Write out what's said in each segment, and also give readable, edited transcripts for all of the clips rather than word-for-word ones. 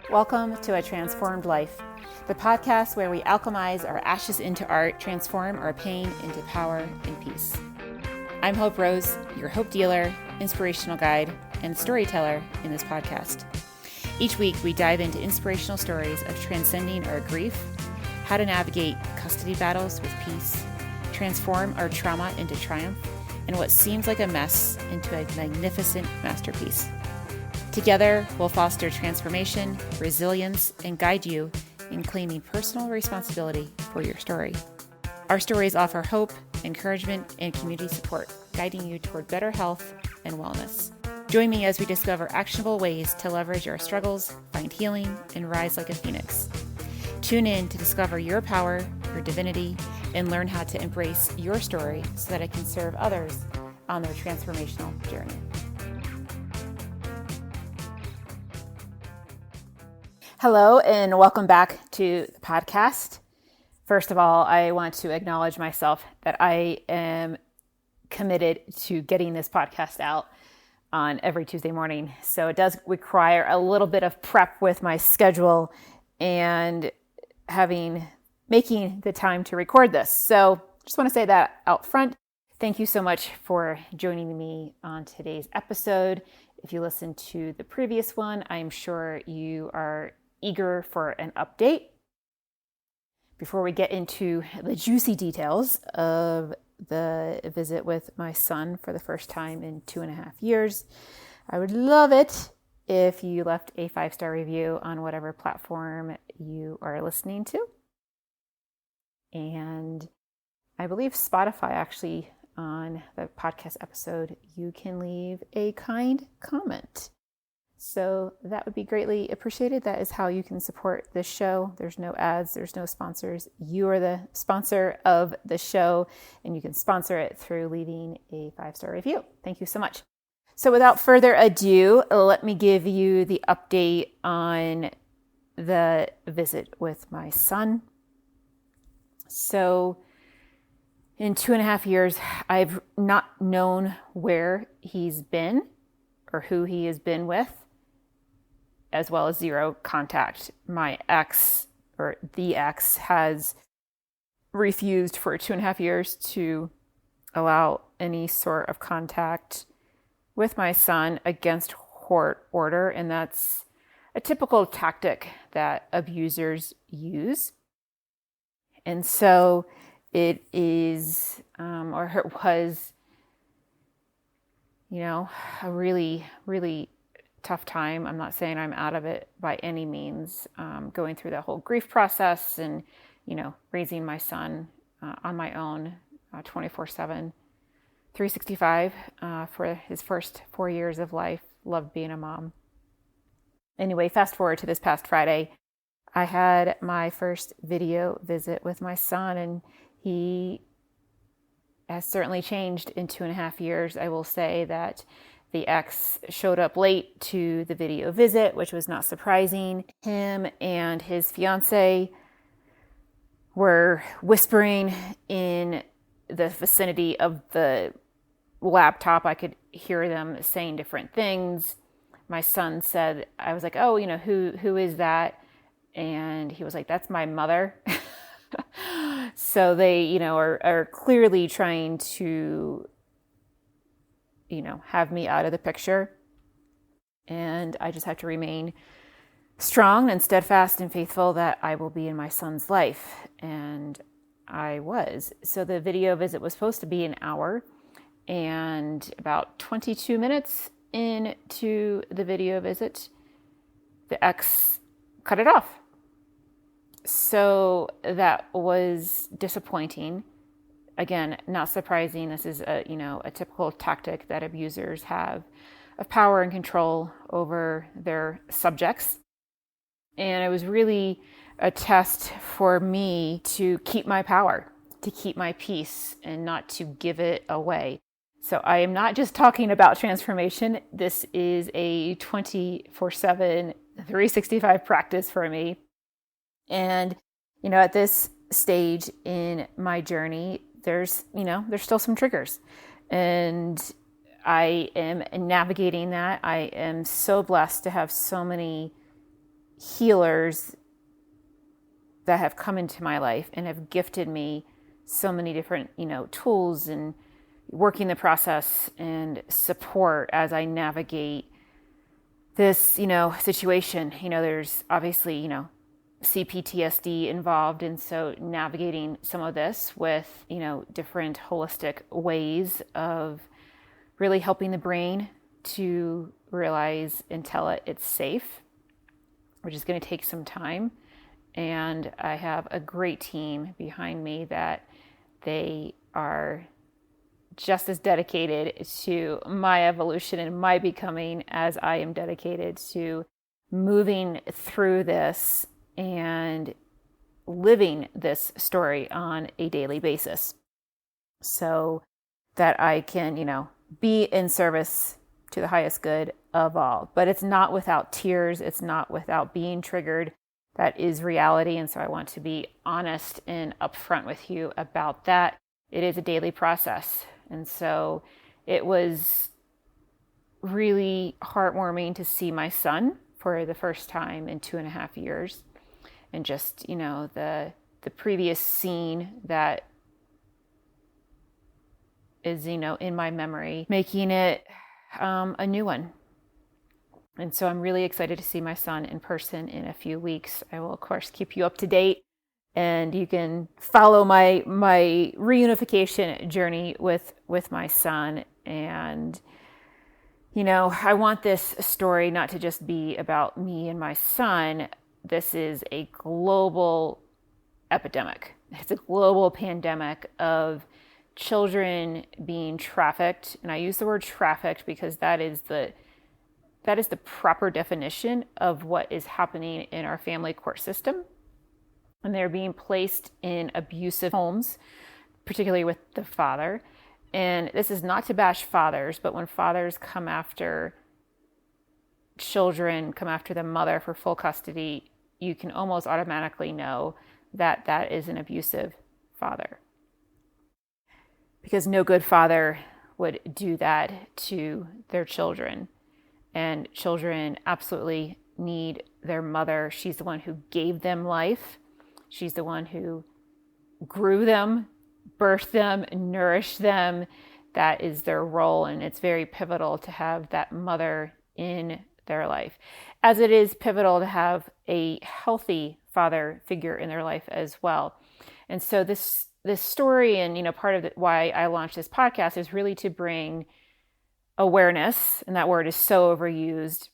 Welcome to A Transformed Life, the podcast where we alchemize our ashes into art, transform our pain into power and peace. I'm Hope Rose, your hope dealer, inspirational guide, and storyteller in this podcast. Each week, we dive into inspirational stories of transcending our grief, how to navigate custody battles with peace, transform our trauma into triumph, and what seems like a mess into a magnificent masterpiece. Together, we'll foster transformation, resilience, and guide you in claiming personal responsibility for your story. Our stories offer hope, encouragement, and community support, guiding you toward better health and wellness. Join me as we discover actionable ways to leverage our struggles, find healing, and rise like a phoenix. Tune in to discover your power, your divinity, and learn how to embrace your story so that it can serve others on their transformational journey. Hello, and welcome back to the podcast. First of all, I want to acknowledge myself that I am committed to getting this podcast out on every Tuesday morning. So it does require a little bit of prep with my schedule and making the time to record this. So just want to say that out front. Thank you so much for joining me on today's episode. If you listened to the previous one, I'm sure you are eager for an update. Before we get into the juicy details of the visit with my son for the first time in 2.5 years, I would love it if you left a 5-star review on whatever platform you are listening to. And I believe Spotify actually, on the podcast episode, you can leave a kind comment. So that would be greatly appreciated. That is how you can support this show. There's no ads, there's no sponsors. You are the sponsor of the show, and you can sponsor it through leaving a 5-star review. Thank you so much. So without further ado, let me give you the update on the visit with my son. So in 2.5 years, I've not known where he's been or who he has been with, as well as zero contact. My ex, or the ex, has refused for 2.5 years to allow any sort of contact with my son against court order, and that's a typical tactic that abusers use. And so it is, or it was, a really, really tough time. I'm not saying I'm out of it by any means. Going through that whole grief process and, raising my son on my own 24/7, 365 for his first 4 years of life. Loved being a mom. Anyway, fast forward to this past Friday. I had my first video visit with my son, and he has certainly changed in 2.5 years. I will say that the ex showed up late to the video visit, which was not surprising. Him and his fiance were whispering in the vicinity of the laptop. I could hear them saying different things. My son said, I was like, oh, who is that? And he was like, that's my mother. So they, are clearly trying to, have me out of the picture. And I just have to remain strong and steadfast and faithful that I will be in my son's life. And I was. So the video visit was supposed to be an hour, and about 22 minutes into the video visit, the ex cut it off. So that was disappointing. Again, not surprising. This is a typical tactic that abusers have of power and control over their subjects. And it was really a test for me to keep my power, to keep my peace, and not to give it away. So I am not just talking about transformation. This is a 24/7, 365 practice for me. And, at this stage in my journey, there's still some triggers, and I am navigating that. I am so blessed to have so many healers that have come into my life and have gifted me so many different, tools and working the process and support as I navigate this, situation. There's obviously, CPTSD involved. And so navigating some of this with, different holistic ways of really helping the brain to realize and tell it it's safe, which is going to take some time. And I have a great team behind me that they are just as dedicated to my evolution and my becoming as I am dedicated to moving through this and living this story on a daily basis so that I can, be in service to the highest good of all. But it's not without tears. It's not without being triggered. That is reality. And so I want to be honest and upfront with you about that. It is a daily process. And so it was really heartwarming to see my son for the first time in 2.5 years. And just, the previous scene that is, in my memory, making it a new one. And so I'm really excited to see my son in person in a few weeks. I will, of course, keep you up to date, and you can follow my reunification journey with my son. And, I want this story not to just be about me and my son. This is a global epidemic. It's a global pandemic of children being trafficked. And I use the word trafficked because that is the proper definition of what is happening in our family court system. And they're being placed in abusive homes, particularly with the father. And this is not to bash fathers, but when fathers come after children, come after the mother for full custody, you can almost automatically know that that is an abusive father. Because no good father would do that to their children. And children absolutely need their mother. She's the one who gave them life. She's the one who grew them, birthed them, nourished them. That is their role. And it's very pivotal to have that mother in their life, as it is pivotal to have a healthy father figure in their life as well. And so this story and, part of why I launched this podcast is really to bring awareness, and that word is so overused.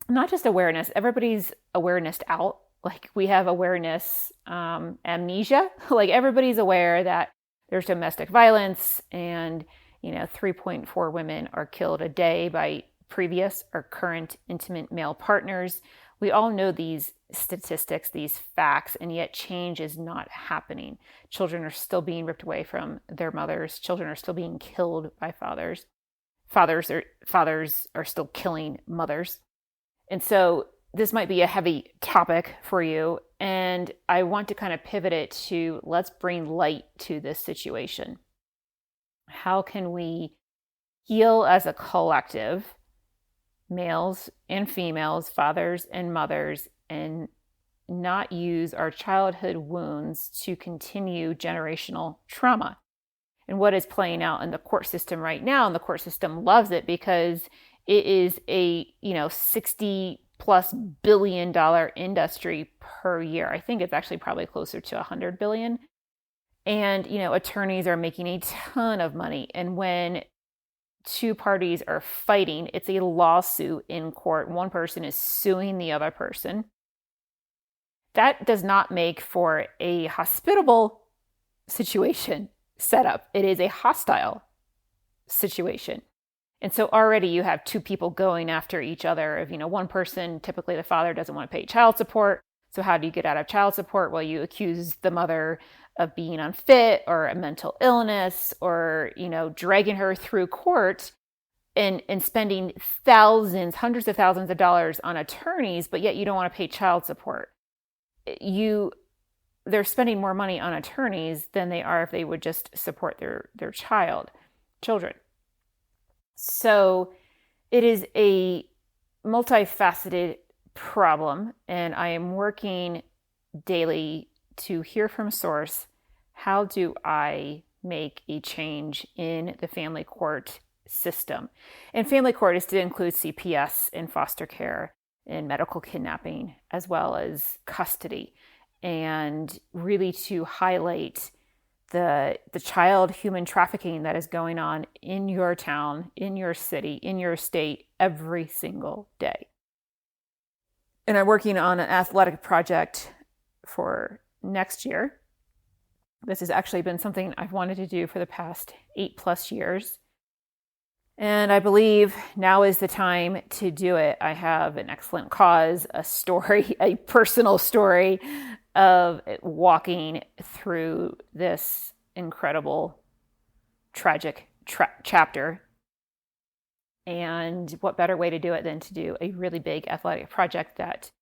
Not just awareness, everybody's awareness out. Like we have awareness amnesia. Like everybody's aware that there's domestic violence and, 3.4 women are killed a day by previous or current intimate male partners. We all know these statistics, these facts, and yet change is not happening. Children are still being ripped away from their mothers. Children are still being killed by fathers. Fathers are still killing mothers. And so this might be a heavy topic for you. And I want to kind of pivot it to let's bring light to this situation. How can we heal as a collective, males and females, fathers and mothers, and not use our childhood wounds to continue generational trauma? And what is playing out in the court system right now, and the court system loves it because it is a, $60+ billion industry per year. I think it's actually probably closer to 100 billion. And, attorneys are making a ton of money. And when two parties are fighting, it's a lawsuit in court. One person is suing the other person. That does not make for a hospitable situation setup. It is a hostile situation. And so already you have two people going after each other. If, one person, typically the father, doesn't want to pay child support. So how do you get out of child support? Well, you accuse the mother of being unfit or a mental illness or, dragging her through court and spending thousands, hundreds of thousands of dollars on attorneys, but yet you don't want to pay child support. They're spending more money on attorneys than they are if they would just support their children. So it is a multifaceted problem, and I am working daily to hear from source. How do I make a change in the family court system? And family court is to include CPS and foster care and medical kidnapping, as well as custody, and really to highlight the child human trafficking that is going on in your town, in your city, in your state every single day. And I'm working on an athletic project for next year. This has actually been something I've wanted to do for the past 8+ years. And I believe now is the time to do it. I have an excellent cause, a story, a personal story of walking through this incredible, tragic chapter. And what better way to do it than to do a really big athletic project that,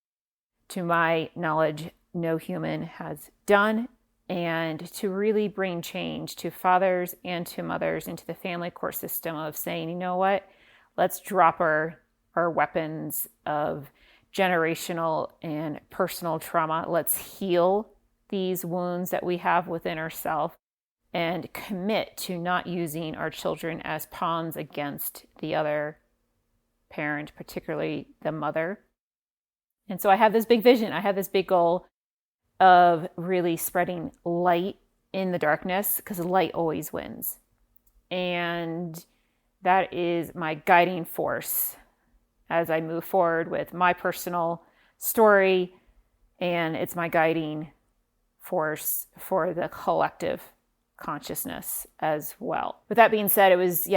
to my knowledge, no human has done, and to really bring change to fathers and to mothers into the family court system of saying, you know what, let's drop our weapons of generational and personal trauma. Let's heal these wounds that we have within ourselves and commit to not using our children as pawns against the other parent, particularly the mother. And so I have this big vision. I have this big goal of really spreading light in the darkness, because light always wins. And that is my guiding force as I move forward with my personal story, and it's my guiding force for the collective consciousness as well. With that being said, it was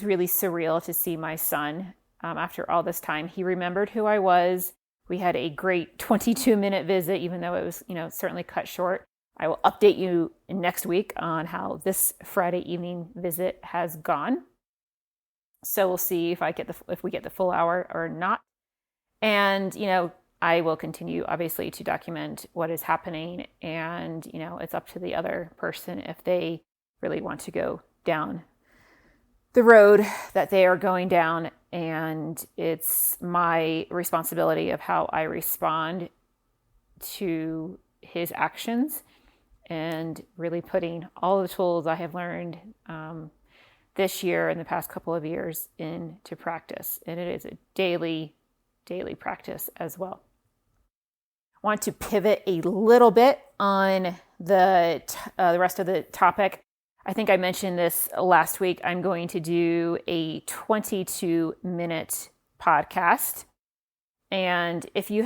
really surreal to see my son after all this time. He remembered who I was. We had a great 22-minute visit, even though it was, certainly cut short. I will update you next week on how this Friday evening visit has gone. So we'll see if we get the full hour or not. And, I will continue, obviously, to document what is happening. And, it's up to the other person if they really want to go down the road that they are going down. And it's my responsibility of how I respond to his actions, and really putting all the tools I have learned this year and the past couple of years into practice. And it is a daily practice as well. I want to pivot a little bit on the rest of the topic. I think I mentioned this last week. I'm going to do a 22-minute podcast. And if you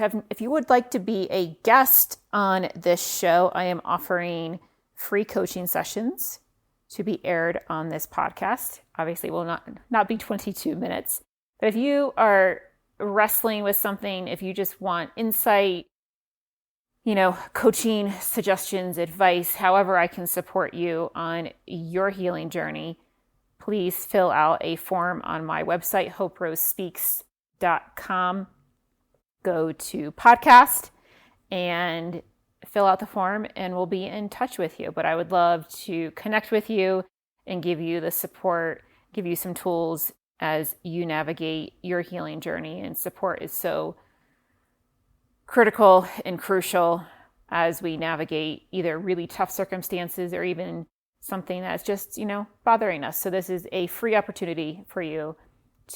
would like to be a guest on this show, I am offering free coaching sessions to be aired on this podcast. Obviously, it will not be 22 minutes. But if you are wrestling with something, if you just want insight, coaching, suggestions, advice, however I can support you on your healing journey, please fill out a form on my website, hoperosespeaks.com. Go to podcast and fill out the form, and we'll be in touch with you. But I would love to connect with you and give you the support, give you some tools as you navigate your healing journey. And support is so critical and crucial as we navigate either really tough circumstances or even something that's just, bothering us. So this is a free opportunity for you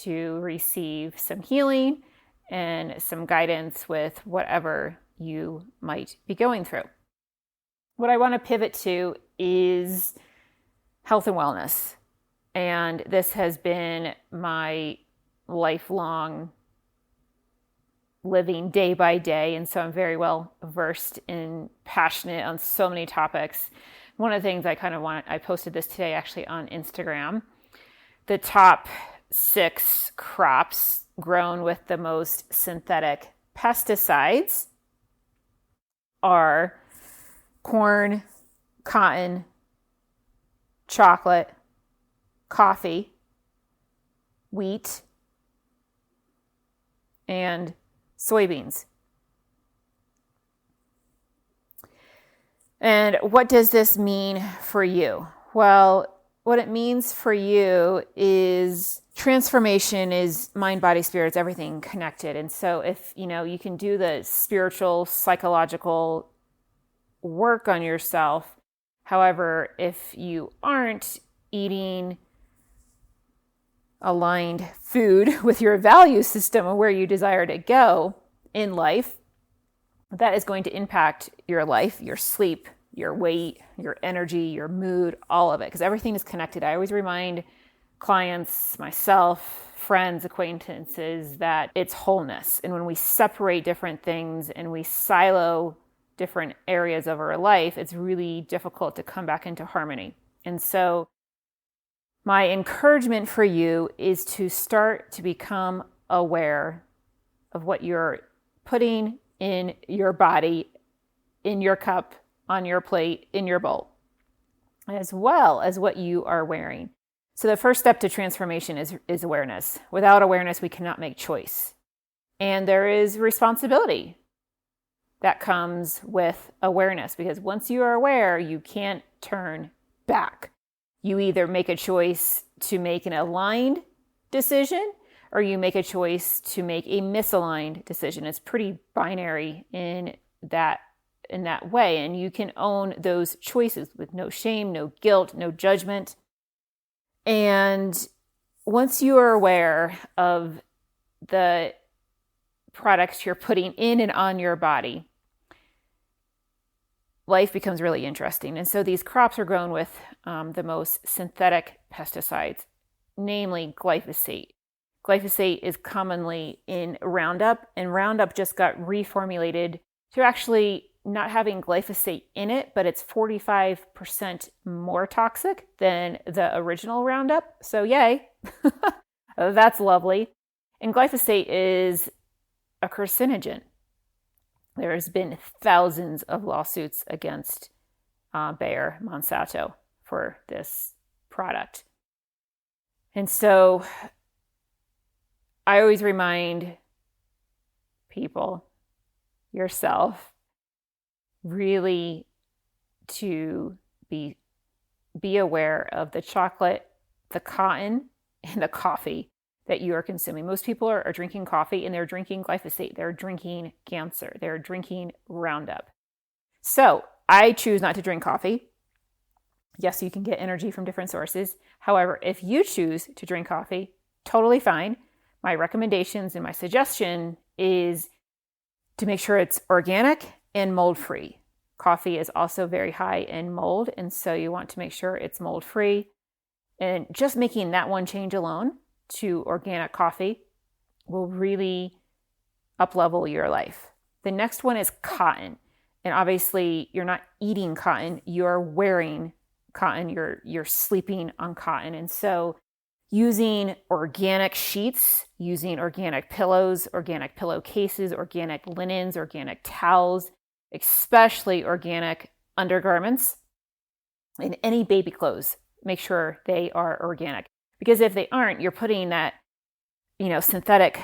to receive some healing and some guidance with whatever you might be going through. What I want to pivot to is health and wellness. And this has been my lifelong living day by day. And so I'm very well versed and passionate on so many topics. One of the things I posted this today actually on Instagram. The top 6 crops grown with the most synthetic pesticides are corn, cotton, chocolate, coffee, wheat, and soybeans. And what does this mean for you? Well, what it means for you is transformation is mind, body, spirit, it's everything connected. And so if, you can do the spiritual, psychological work on yourself. However, if you aren't eating aligned food with your value system and where you desire to go in life, that is going to impact your life, your sleep, your weight, your energy, your mood, all of it, because everything is connected. I always remind clients, myself, friends, acquaintances, that it's wholeness. And when we separate different things and we silo different areas of our life, it's really difficult to come back into harmony. And so my encouragement for you is to start to become aware of what you're putting in your body, in your cup, on your plate, in your bowl, as well as what you are wearing. So the first step to transformation is awareness. Without awareness, we cannot make choice. And there is responsibility that comes with awareness, because once you are aware, you can't turn back. You either make a choice to make an aligned decision or you make a choice to make a misaligned decision. It's pretty binary in that way. And you can own those choices with no shame, no guilt, no judgment. And once you are aware of the products you're putting in and on your body, life becomes really interesting. And so these crops are grown with the most synthetic pesticides, namely glyphosate. Glyphosate is commonly in Roundup, and Roundup just got reformulated to actually not having glyphosate in it, but it's 45% more toxic than the original Roundup. So yay, that's lovely. And glyphosate is a carcinogen. There's been thousands of lawsuits against Bayer, Monsanto, for this product. And so I always remind people, yourself, really to be aware of the chocolate, the cotton, and the coffee that you are consuming. Most people are drinking coffee and they're drinking glyphosate. They're drinking cancer. They're drinking Roundup. So I choose not to drink coffee. Yes, you can get energy from different sources. However, if you choose to drink coffee, totally fine. My recommendations and my suggestion is to make sure it's organic and mold-free. Coffee is also very high in mold, and so you want to make sure it's mold-free. And just making that one change alone to organic coffee will really up-level your life. The next one is cotton. And obviously, you're not eating cotton, you're wearing cotton, you're sleeping on cotton. And so using organic sheets, using organic pillows, organic pillowcases, organic linens, organic towels, especially organic undergarments, and any baby clothes, make sure they are organic. Because if they aren't, you're putting that, synthetic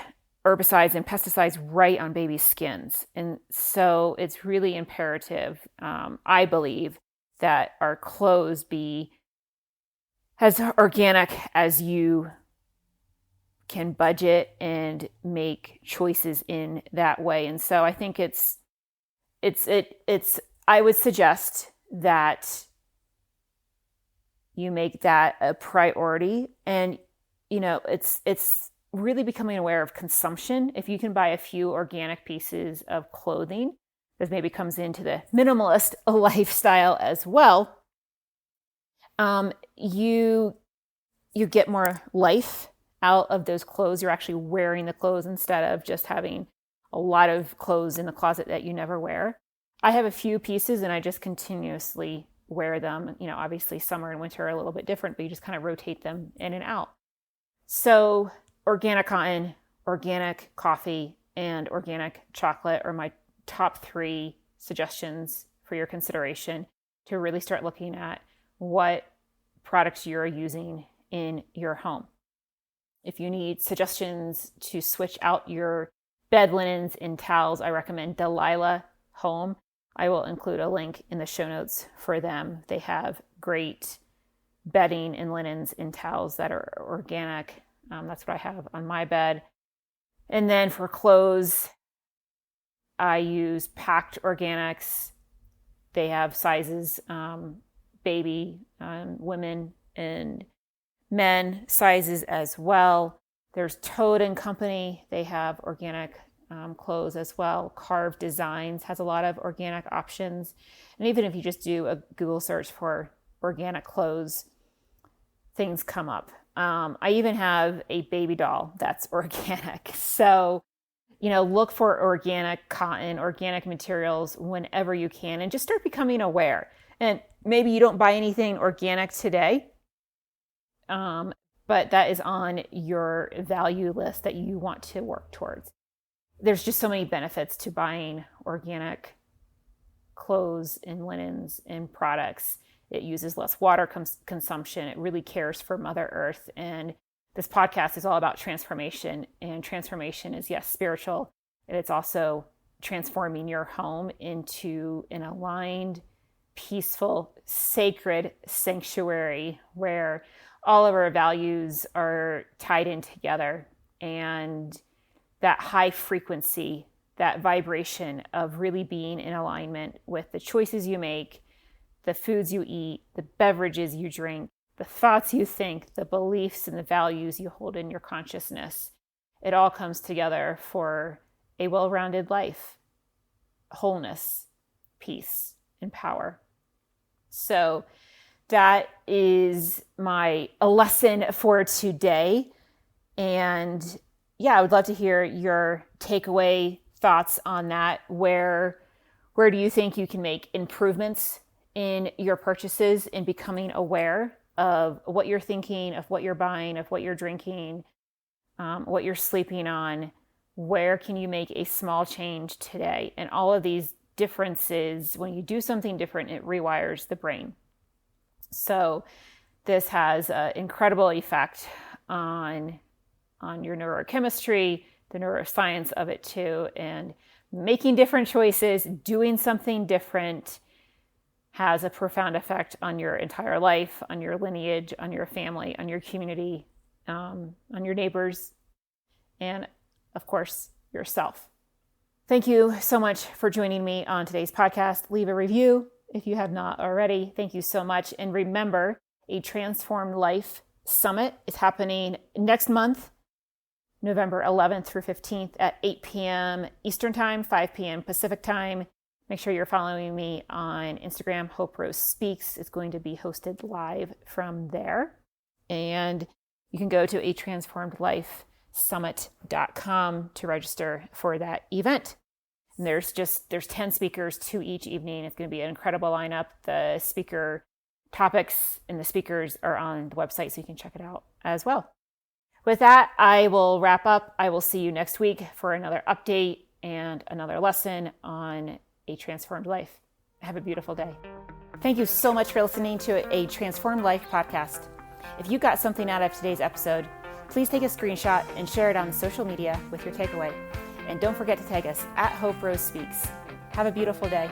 herbicides and pesticides right on babies' skins. And so it's really imperative, I believe, that our clothes be as organic as you can budget and make choices in that way. And so I think I would suggest that you make that a priority. And, it's really becoming aware of consumption. If you can buy a few organic pieces of clothing, this maybe comes into the minimalist lifestyle as well. You get more life out of those clothes. You're actually wearing the clothes instead of just having a lot of clothes in the closet that you never wear. I have a few pieces and I just continuously wear them. Obviously summer and winter are a little bit different, but you just kind of rotate them in and out. So organic cotton, organic coffee, and organic chocolate are my top 3 suggestions for your consideration to really start looking at what products you're using in your home. If you need suggestions to switch out your bed linens and towels, I recommend Delilah Home. I will include a link in the show notes for them. They have great bedding and linens and towels that are organic. That's what I have on my bed. And then for clothes, I use Packed Organics. They have sizes, baby, women, and men sizes as well. There's Toad and Company. They have organic clothes as well. Carved Designs has a lot of organic options. And even if you just do a Google search for organic clothes, things come up. I even have a baby doll that's organic. So, look for organic cotton, organic materials whenever you can, and just start becoming aware. And maybe you don't buy anything organic today, but that is on your value list that you want to work towards. There's just so many benefits to buying organic clothes and linens and products. It uses less water consumption. It really cares for Mother Earth. And this podcast is all about transformation. And transformation is, yes, spiritual. And it's also transforming your home into an aligned, peaceful, sacred sanctuary where all of our values are tied in together. And that high frequency, that vibration of really being in alignment with the choices you make, the foods you eat, the beverages you drink, the thoughts you think, the beliefs and the values you hold in your consciousness. It all comes together for a well-rounded life, wholeness, peace, and power. So that is a lesson for today. And yeah, I would love to hear your takeaway thoughts on that. Where do you think you can make improvements in your purchases, in becoming aware of what you're thinking, of what you're buying, of what you're drinking, what you're sleeping on? Where can you make a small change today? And all of these differences, when you do something different, it rewires the brain. So this has an incredible effect on your neurochemistry, the neuroscience of it too. And making different choices, doing something different has a profound effect on your entire life, on your lineage, on your family, on your community, on your neighbors, and of course, yourself. Thank you so much for joining me on today's podcast. Leave a review if you have not already. Thank you so much. And remember, a Transformed Life Summit is happening next month, November 11th through 15th at 8 p.m. Eastern Time, 5 p.m. Pacific Time. Make sure you're following me on Instagram, Hope Rose Speaks. It's going to be hosted live from there. And you can go to atransformedlifesummit.com to register for that event. And there's 10 speakers to each evening. It's going to be an incredible lineup. The speaker topics and the speakers are on the website, so you can check it out as well. With that, I will wrap up. I will see you next week for another update and another lesson on a transformed life. Have a beautiful day. Thank you so much for listening to a Transformed Life podcast. If you got something out of today's episode, please take a screenshot and share it on social media with your takeaway. And don't forget to tag us at Hope Rose Speaks. Have a beautiful day.